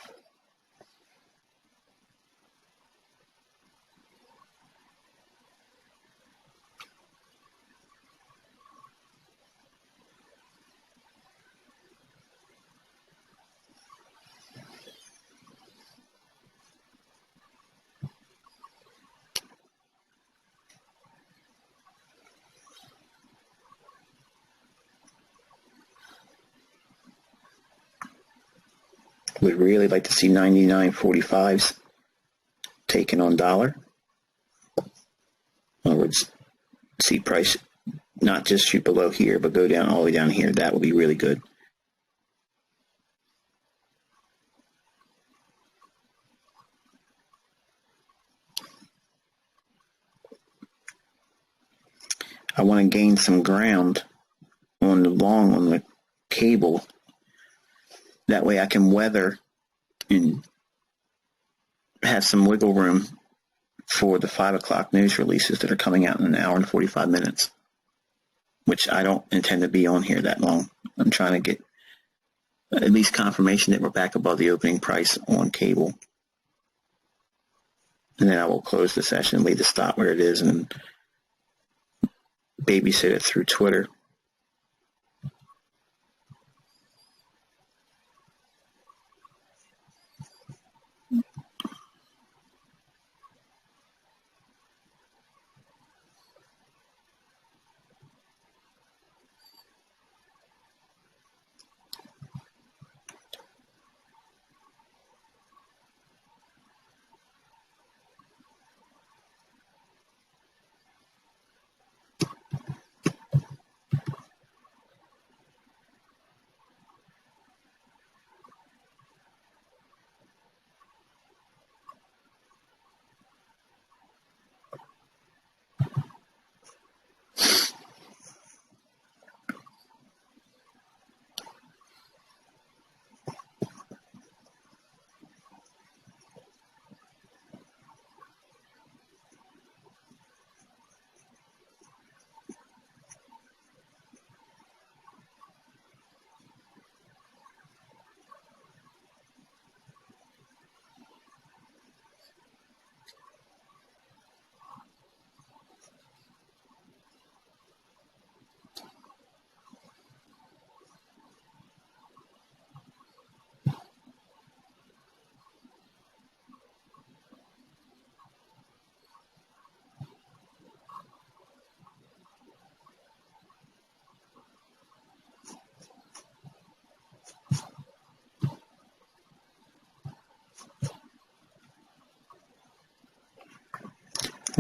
S1: Would really like to see 99.45s taken on dollar. In other words, see price not just shoot below here, but go down all the way down here. That would be really good. I want to gain some ground on the cable. That way I can weather and have some wiggle room for the 5 o'clock news releases that are coming out in an hour and 45 minutes, which I don't intend to be on here that long. I'm trying to get at least confirmation that we're back above the opening price on cable. And then I will close the session, leave the stop where it is, and babysit it through Twitter.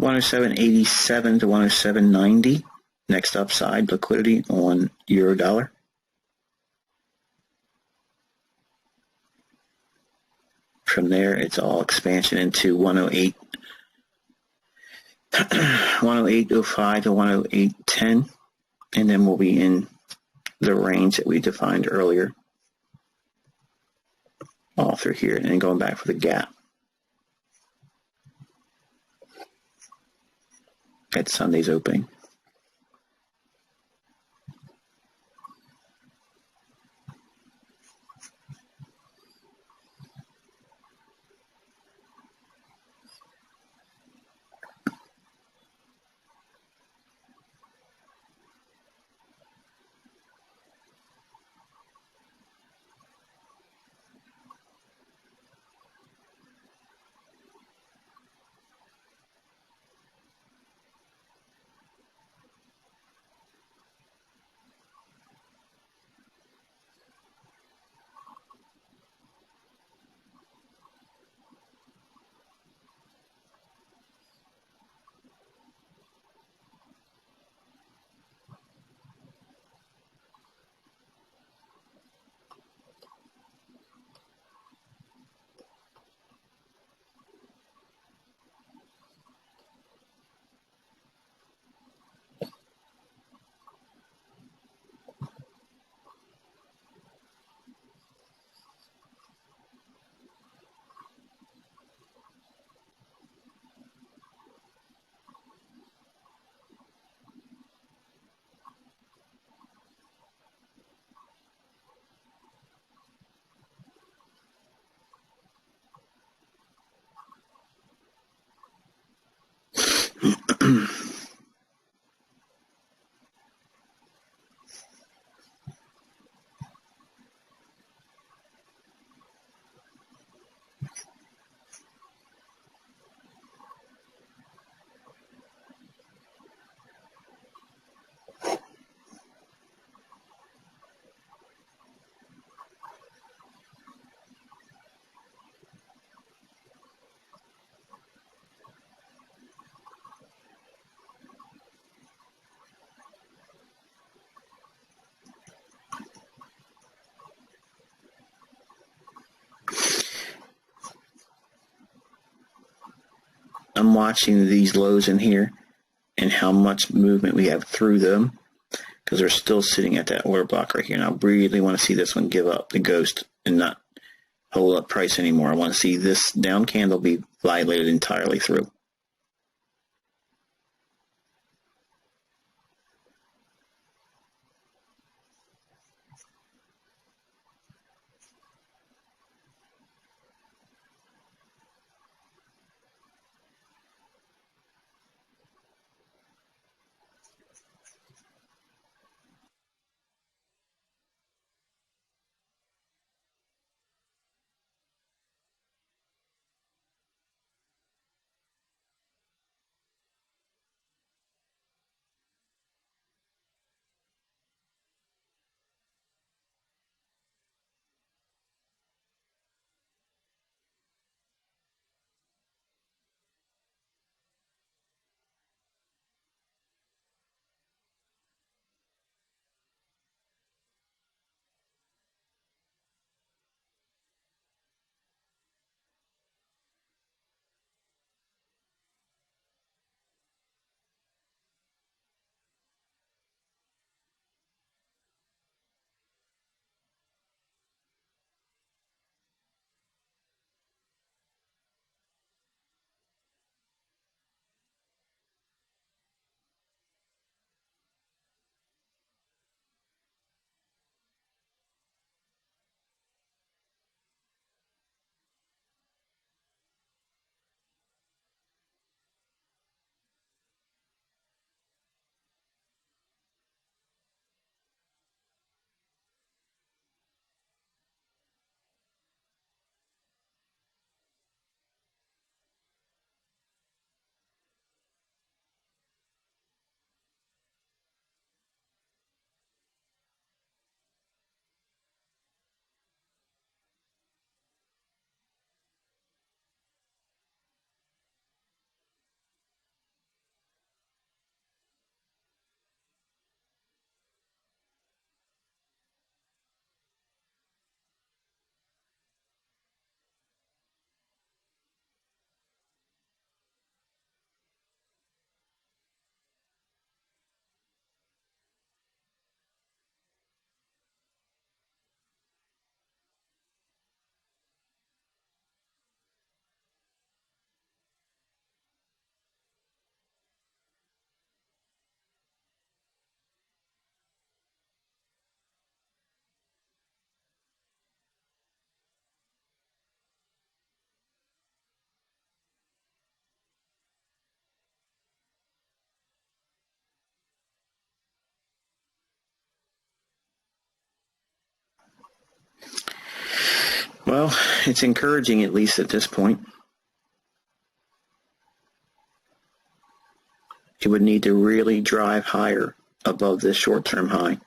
S1: $107.87 to 107.90. Next upside liquidity on euro dollar. From there, it's all expansion into 108, 108.05 to 108.10, and then we'll be in the range that we defined earlier, all through here, and then going back for the gap at Sunday's opening. I'm watching these lows in here and how much movement we have through them, because they're still sitting at that order block right here. And I really want to see this one give up the ghost and not hold up price anymore. I want to see this down candle be violated entirely through. Well, it's encouraging, at least at this point. It would need to really drive higher above this short-term high.